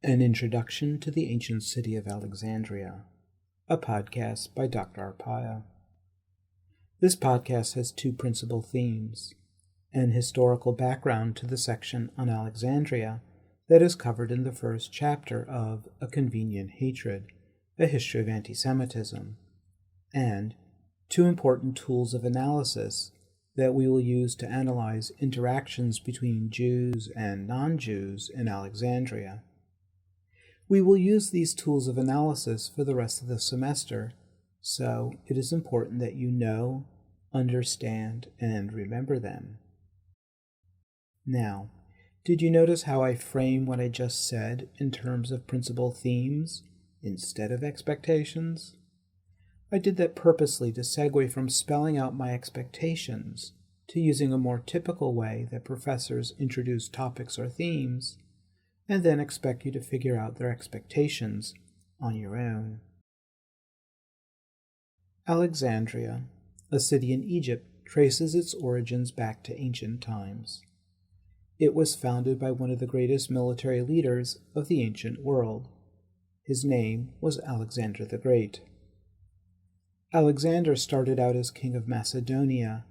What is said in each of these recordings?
An Introduction to the Ancient City of Alexandria, a podcast by Dr. Arpaia. This podcast has two principal themes: an historical background to the section on Alexandria that is covered in the first chapter of A Convenient Hatred, a History of Antisemitism, and two important tools of analysis that we will use to analyze interactions between Jews and non-Jews in Alexandria. We will use these tools of analysis for the rest of the semester, so it is important that you know, understand, and remember them. Now, did you notice how I frame what I just said in terms of principal themes instead of expectations? I did that purposely to segue from spelling out my expectations to using a more typical way that professors introduce topics or themes, and then expect you to figure out their expectations on your own. Alexandria, a city in Egypt, traces its origins back to ancient times. It was founded by one of the greatest military leaders of the ancient world. His name was Alexander the Great. Alexander started out as king of Macedonia,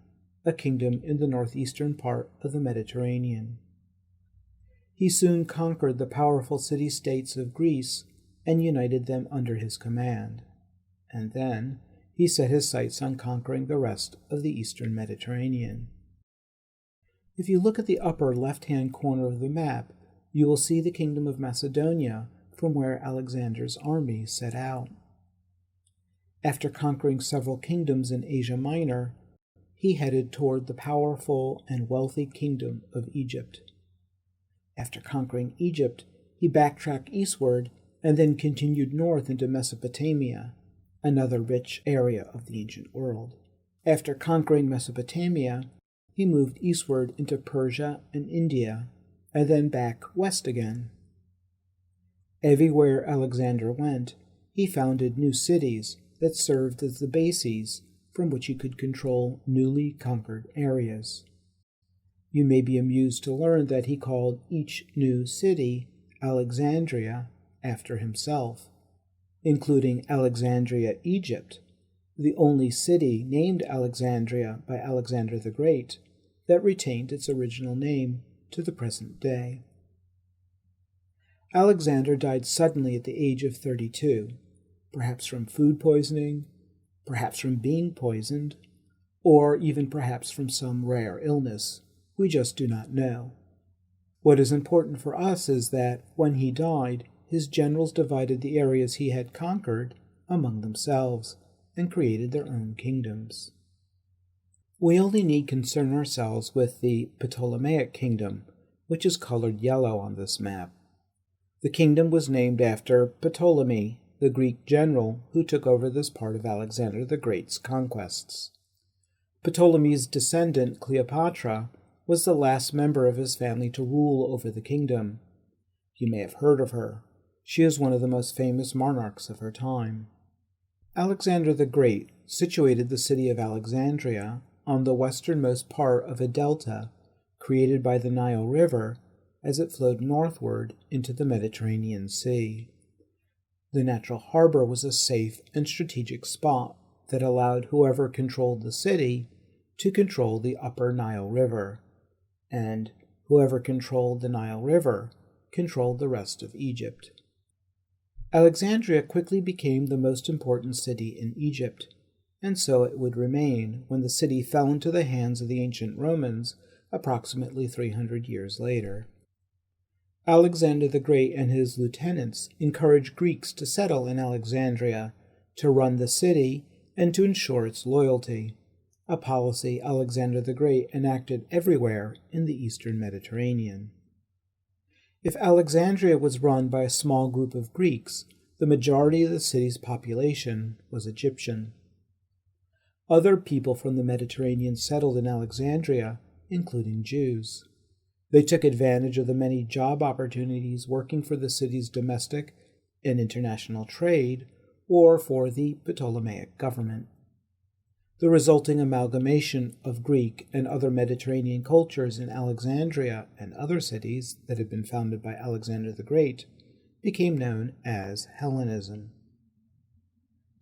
a kingdom in the northeastern part of the Mediterranean. He soon conquered the powerful city-states of Greece and united them under his command, and then he set his sights on conquering the rest of the eastern Mediterranean. If you look at the upper left-hand corner of the map, you will see the kingdom of Macedonia from where Alexander's army set out. After conquering several kingdoms in Asia Minor, he headed toward the powerful and wealthy kingdom of Egypt. After conquering Egypt, he backtracked eastward and then continued north into Mesopotamia, another rich area of the ancient world. After conquering Mesopotamia, he moved eastward into Persia and India, and then back west again. Everywhere Alexander went, he founded new cities that served as the bases from which he could control newly conquered areas. You may be amused to learn that he called each new city Alexandria after himself, including Alexandria, Egypt, the only city named Alexandria by Alexander the Great that retained its original name to the present day. Alexander died suddenly at the age of 32, perhaps from food poisoning, perhaps from being poisoned, or even perhaps from some rare illness. We just do not know. What is important for us is that, when he died, his generals divided the areas he had conquered among themselves and created their own kingdoms. We only need concern ourselves with the Ptolemaic kingdom, which is colored yellow on this map. The kingdom was named after Ptolemy, the Greek general who took over this part of Alexander the Great's conquests. Ptolemy's descendant, Cleopatra, was the last member of his family to rule over the kingdom. You may have heard of her. She is one of the most famous monarchs of her time. Alexander the Great situated the city of Alexandria on the westernmost part of a delta created by the Nile River as it flowed northward into the Mediterranean Sea. The natural harbor was a safe and strategic spot that allowed whoever controlled the city to control the upper Nile River, and whoever controlled the Nile River controlled the rest of Egypt. Alexandria quickly became the most important city in Egypt, and so it would remain when the city fell into the hands of the ancient Romans approximately 300 years later. Alexander the Great and his lieutenants encouraged Greeks to settle in Alexandria, to run the city, and to ensure its loyalty, a policy Alexander the Great enacted everywhere in the eastern Mediterranean. If Alexandria was run by a small group of Greeks, the majority of the city's population was Egyptian. Other people from the Mediterranean settled in Alexandria, including Jews. They took advantage of the many job opportunities working for the city's domestic and international trade, or for the Ptolemaic government. The resulting amalgamation of Greek and other Mediterranean cultures in Alexandria and other cities that had been founded by Alexander the Great became known as Hellenism.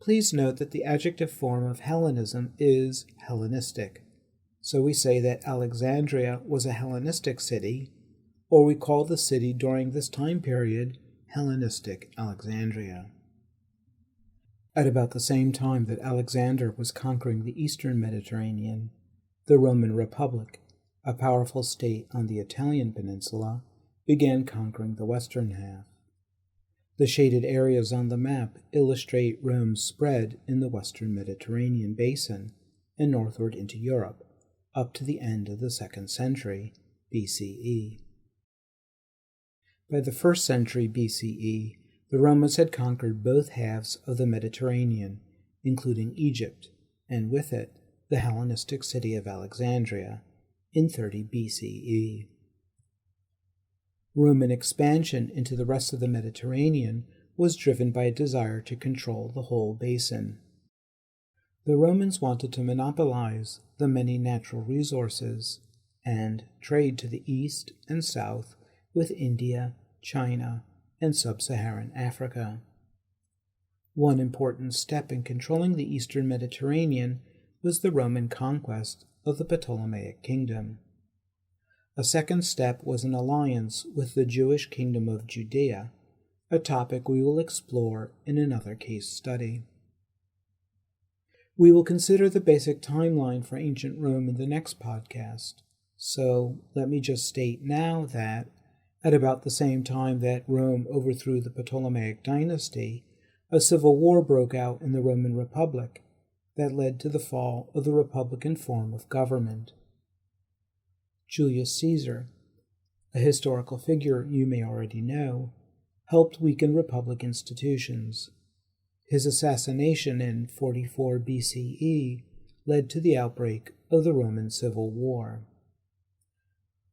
Please note that the adjective form of Hellenism is Hellenistic, so we say that Alexandria was a Hellenistic city, or we call the city during this time period Hellenistic Alexandria. At about the same time that Alexander was conquering the eastern Mediterranean, the Roman Republic, a powerful state on the Italian peninsula, began conquering the western half. The shaded areas on the map illustrate Rome's spread in the western Mediterranean basin and northward into Europe, up to the end of the 2nd century BCE. By the 1st century BCE, the Romans had conquered both halves of the Mediterranean, including Egypt, and with it, the Hellenistic city of Alexandria, in 30 BCE. Roman expansion into the rest of the Mediterranean was driven by a desire to control the whole basin. The Romans wanted to monopolize the many natural resources and trade to the east and south with India, China, and sub-Saharan Africa. One important step in controlling the eastern Mediterranean was the Roman conquest of the Ptolemaic kingdom. A second step was an alliance with the Jewish kingdom of Judea, a topic we will explore in another case study. We will consider the basic timeline for ancient Rome in the next podcast, so let me just state now that, at about the same time that Rome overthrew the Ptolemaic dynasty, a civil war broke out in the Roman Republic that led to the fall of the republican form of government. Julius Caesar, a historical figure you may already know, helped weaken republic institutions. His assassination in 44 BCE led to the outbreak of the Roman Civil War.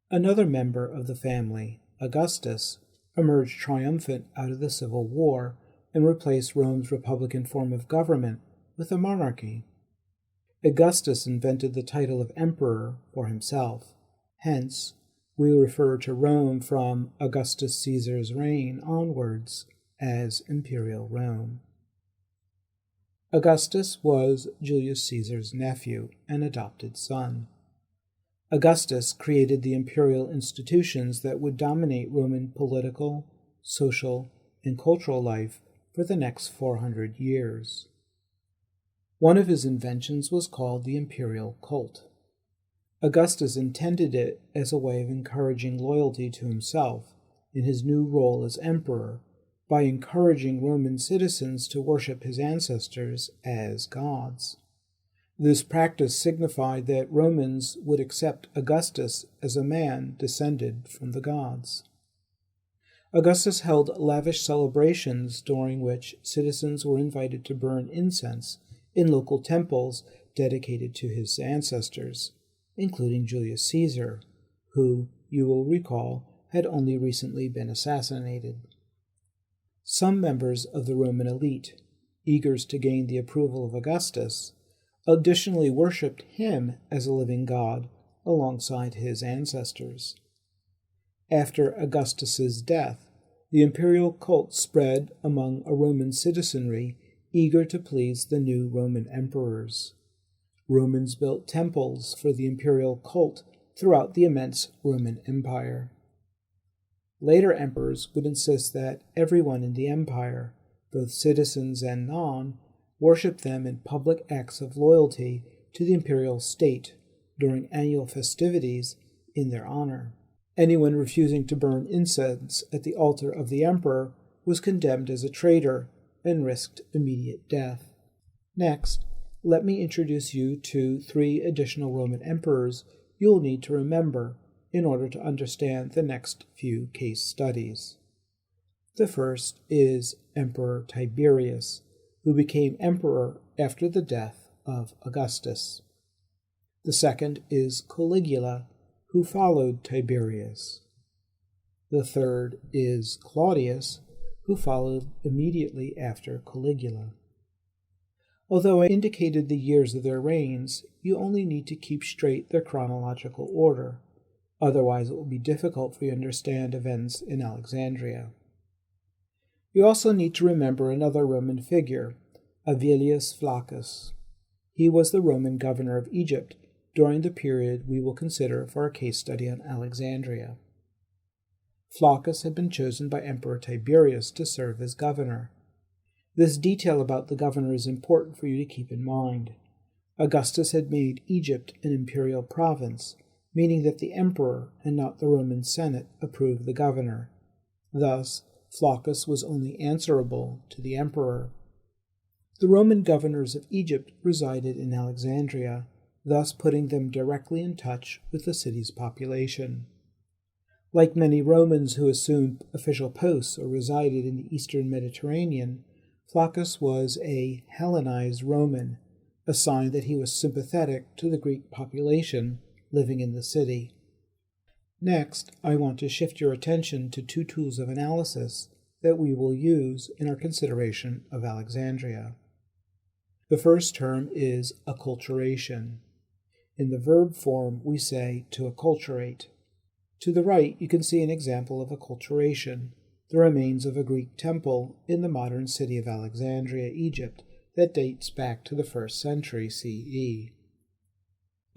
Another member of the family, Augustus, emerged triumphant out of the Civil War and replaced Rome's republican form of government with a monarchy. Augustus invented the title of emperor for himself. Hence, we refer to Rome from Augustus Caesar's reign onwards as Imperial Rome. Augustus was Julius Caesar's nephew and adopted son. Augustus created the imperial institutions that would dominate Roman political, social, and cultural life for the next 400 years. One of his inventions was called the imperial cult. Augustus intended it as a way of encouraging loyalty to himself in his new role as emperor by encouraging Roman citizens to worship his ancestors as gods. This practice signified that Romans would accept Augustus as a man descended from the gods. Augustus held lavish celebrations during which citizens were invited to burn incense in local temples dedicated to his ancestors, including Julius Caesar, who, you will recall, had only recently been assassinated. Some members of the Roman elite, eager to gain the approval of Augustus, additionally worshipped him as a living god alongside his ancestors. After Augustus's death, the imperial cult spread among a Roman citizenry eager to please the new Roman emperors. Romans built temples for the imperial cult throughout the immense Roman Empire. Later emperors would insist that everyone in the empire, both citizens and non, worship them in public acts of loyalty to the imperial state during annual festivities in their honor. Anyone refusing to burn incense at the altar of the emperor was condemned as a traitor and risked immediate death. Next, let me introduce you to 3 additional Roman emperors you'll need to remember in order to understand the next few case studies. The first is Emperor Tiberius, who became emperor after the death of Augustus. The second is Caligula, who followed Tiberius. The third is Claudius, who followed immediately after Caligula. Although I indicated the years of their reigns, you only need to keep straight their chronological order. Otherwise, it will be difficult for you to understand events in Alexandria. You also need to remember another Roman figure, Aelius Flaccus. He was the Roman governor of Egypt during the period we will consider for our case study on Alexandria. Flaccus had been chosen by Emperor Tiberius to serve as governor. This detail about the governor is important for you to keep in mind. Augustus had made Egypt an imperial province, meaning that the emperor and not the Roman Senate approved the governor. Thus, Flaccus was only answerable to the emperor. The Roman governors of Egypt resided in Alexandria, thus putting them directly in touch with the city's population. Like many Romans who assumed official posts or resided in the eastern Mediterranean, Flaccus was a Hellenized Roman, a sign that he was sympathetic to the Greek population living in the city. Next, I want to shift your attention to two tools of analysis that we will use in our consideration of Alexandria. The first term is acculturation. In the verb form, we say to acculturate. To the right, you can see an example of acculturation, the remains of a Greek temple in the modern city of Alexandria, Egypt, that dates back to the 1st century CE.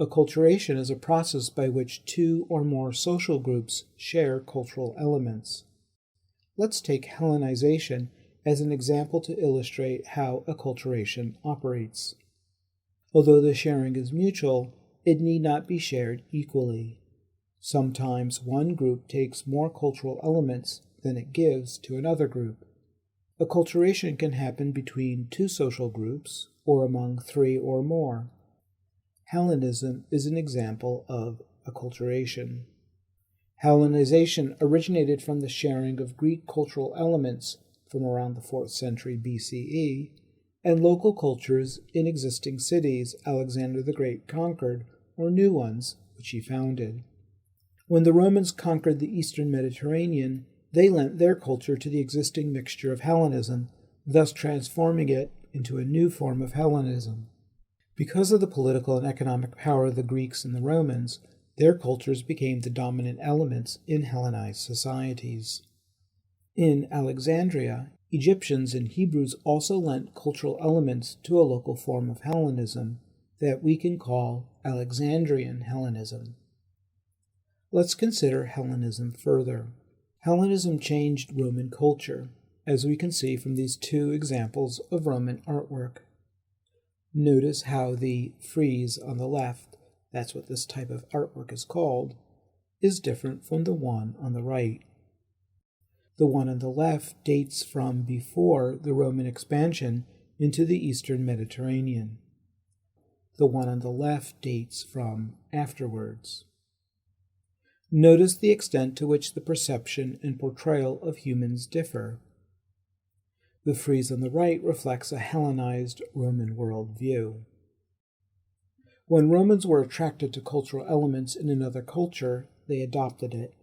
Acculturation is a process by which two or more social groups share cultural elements. Let's take Hellenization as an example to illustrate how acculturation operates. Although the sharing is mutual, it need not be shared equally. Sometimes one group takes more cultural elements than it gives to another group. Acculturation can happen between two social groups or among three or more. Hellenism is an example of acculturation. Hellenization originated from the sharing of Greek cultural elements from around the 4th century BCE and local cultures in existing cities Alexander the Great conquered or new ones which he founded. When the Romans conquered the eastern Mediterranean, they lent their culture to the existing mixture of Hellenism, thus transforming it into a new form of Hellenism. Because of the political and economic power of the Greeks and the Romans, their cultures became the dominant elements in Hellenized societies. In Alexandria, Egyptians and Hebrews also lent cultural elements to a local form of Hellenism that we can call Alexandrian Hellenism. Let's consider Hellenism further. Hellenism changed Roman culture, as we can see from these two examples of Roman artwork. Notice how the frieze on the left, that's what this type of artwork is called, is different from the one on the right. The one on the left dates from before the Roman expansion into the eastern Mediterranean. The one on the left dates from afterwards. Notice the extent to which the perception and portrayal of humans differ. The frieze on the right reflects a Hellenized Roman worldview. When Romans were attracted to cultural elements in another culture, they adopted it.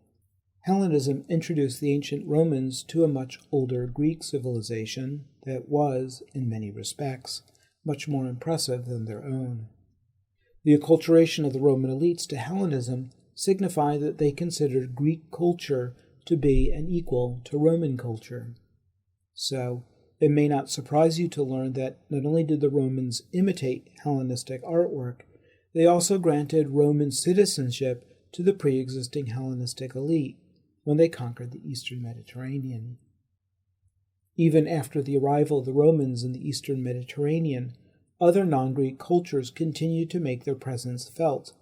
Hellenism introduced the ancient Romans to a much older Greek civilization that was, in many respects, much more impressive than their own. The acculturation of the Roman elites to Hellenism signified that they considered Greek culture to be an equal to Roman culture. So, it may not surprise you to learn that not only did the Romans imitate Hellenistic artwork, they also granted Roman citizenship to the pre-existing Hellenistic elite when they conquered the eastern Mediterranean. Even after the arrival of the Romans in the eastern Mediterranean, other non-Greek cultures continued to make their presence felt,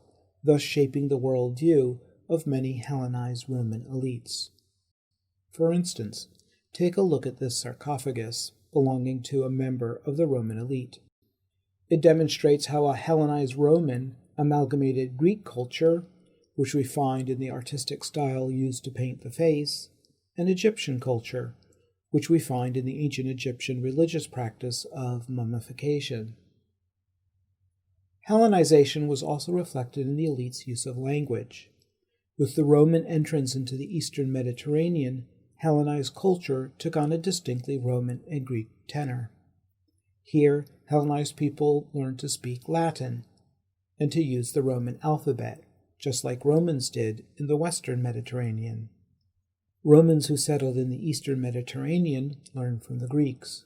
thus shaping the worldview of many Hellenized Roman elites. For instance, take a look at this sarcophagus belonging to a member of the Roman elite. It demonstrates how a Hellenized Roman amalgamated Greek culture, which we find in the artistic style used to paint the face, and Egyptian culture, which we find in the ancient Egyptian religious practice of mummification. Hellenization was also reflected in the elite's use of language. With the Roman entrance into the eastern Mediterranean, Hellenized culture took on a distinctly Roman and Greek tenor. Here, Hellenized people learned to speak Latin and to use the Roman alphabet, just like Romans did in the western Mediterranean. Romans who settled in the eastern Mediterranean learned from the Greeks.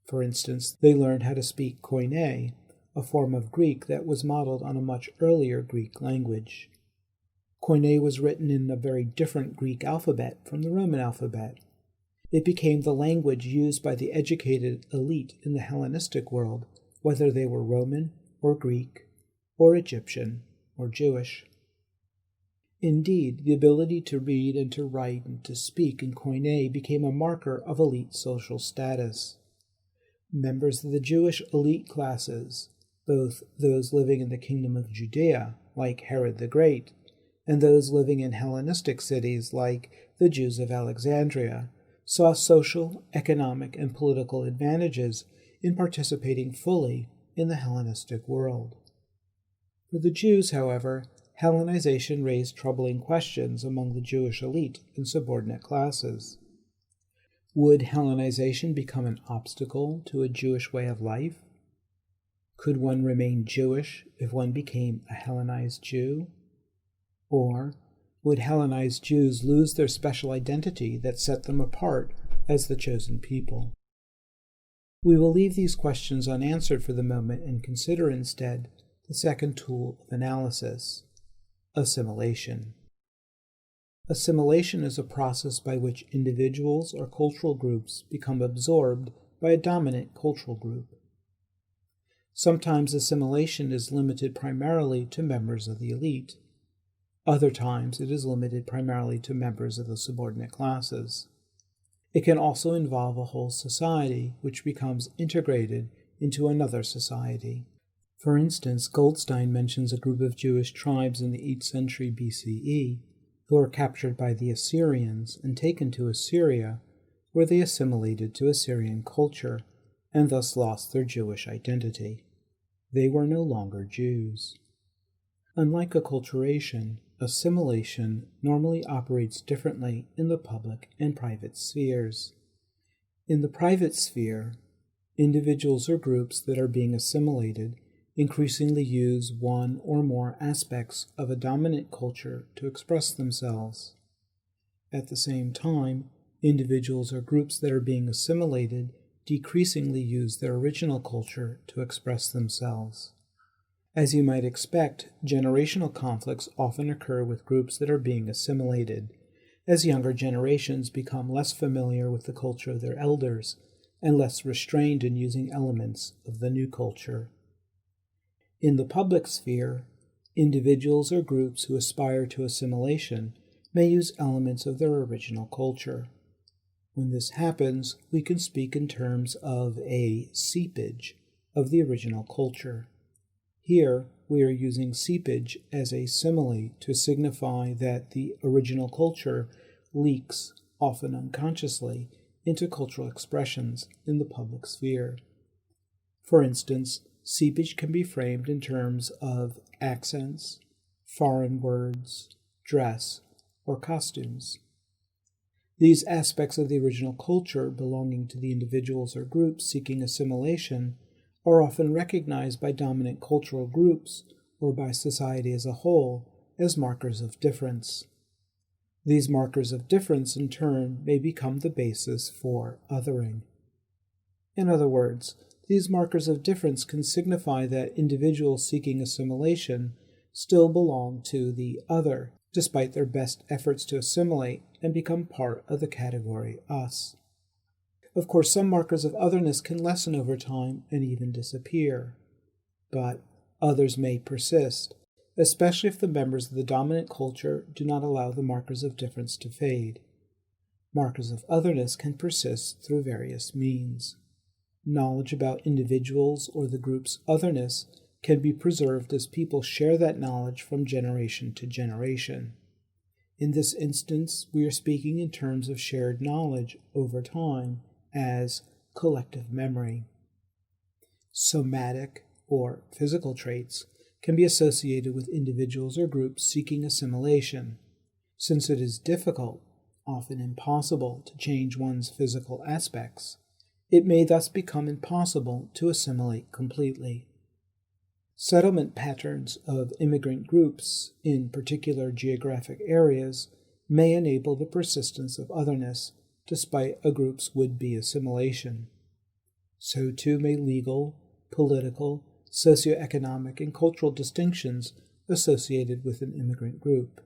For instance, they learned how to speak Koine, a form of Greek that was modeled on a much earlier Greek language. Koine was written in a very different Greek alphabet from the Roman alphabet. It became the language used by the educated elite in the Hellenistic world, whether they were Roman or Greek or Egyptian or Jewish. Indeed, the ability to read and to write and to speak in Koine became a marker of elite social status. Members of the Jewish elite classes, both those living in the kingdom of Judea, like Herod the Great, and those living in Hellenistic cities like the Jews of Alexandria, saw social, economic, and political advantages in participating fully in the Hellenistic world. For the Jews, however, Hellenization raised troubling questions among the Jewish elite and subordinate classes. Would Hellenization become an obstacle to a Jewish way of life? Could one remain Jewish if one became a Hellenized Jew? Or would Hellenized Jews lose their special identity that set them apart as the chosen people? We will leave these questions unanswered for the moment and consider instead the second tool of analysis, assimilation. Assimilation is a process by which individuals or cultural groups become absorbed by a dominant cultural group. Sometimes assimilation is limited primarily to members of the elite. Other times it is limited primarily to members of the subordinate classes. It can also involve a whole society which becomes integrated into another society. For instance, Goldstein mentions a group of Jewish tribes in the 8th century BCE who were captured by the Assyrians and taken to Assyria, where they assimilated to Assyrian culture and thus lost their Jewish identity. They were no longer Jews. Unlike acculturation, assimilation normally operates differently in the public and private spheres. In the private sphere, individuals or groups that are being assimilated increasingly use one or more aspects of a dominant culture to express themselves. At the same time, individuals or groups that are being assimilated decreasingly use their original culture to express themselves. As you might expect, generational conflicts often occur with groups that are being assimilated, as younger generations become less familiar with the culture of their elders and less restrained in using elements of the new culture. In the public sphere, individuals or groups who aspire to assimilation may use elements of their original culture. When this happens, we can speak in terms of a seepage of the original culture. Here, we are using seepage as a simile to signify that the original culture leaks, often unconsciously, into cultural expressions in the public sphere. For instance, seepage can be framed in terms of accents, foreign words, dress, or costumes. These aspects of the original culture belonging to the individuals or groups seeking assimilation are often recognized by dominant cultural groups or by society as a whole as markers of difference. These markers of difference, in turn, may become the basis for othering. In other words, these markers of difference can signify that individuals seeking assimilation still belong to the other, despite their best efforts to assimilate and become part of the category us. Of course, some markers of otherness can lessen over time and even disappear, but others may persist, especially if the members of the dominant culture do not allow the markers of difference to fade. Markers of otherness can persist through various means. Knowledge about individuals or the group's otherness can be preserved as people share that knowledge from generation to generation. In this instance, we are speaking in terms of shared knowledge over time as collective memory. Somatic or physical traits can be associated with individuals or groups seeking assimilation. Since it is difficult, often impossible, to change one's physical aspects, it may thus become impossible to assimilate completely. Settlement patterns of immigrant groups in particular geographic areas may enable the persistence of otherness despite a group's would-be assimilation. So too may legal, political, socioeconomic, and cultural distinctions associated with an immigrant group.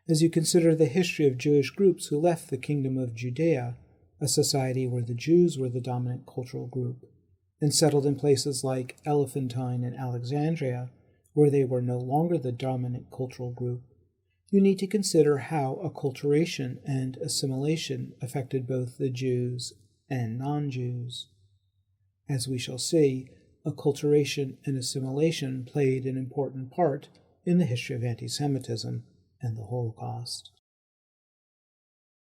As you consider the history of Jewish groups who left the Kingdom of Judea, a society where the Jews were the dominant cultural group, and settled in places like Elephantine and Alexandria, where they were no longer the dominant cultural group, you need to consider how acculturation and assimilation affected both the Jews and non-Jews. As we shall see, acculturation and assimilation played an important part in the history of antisemitism and the Holocaust.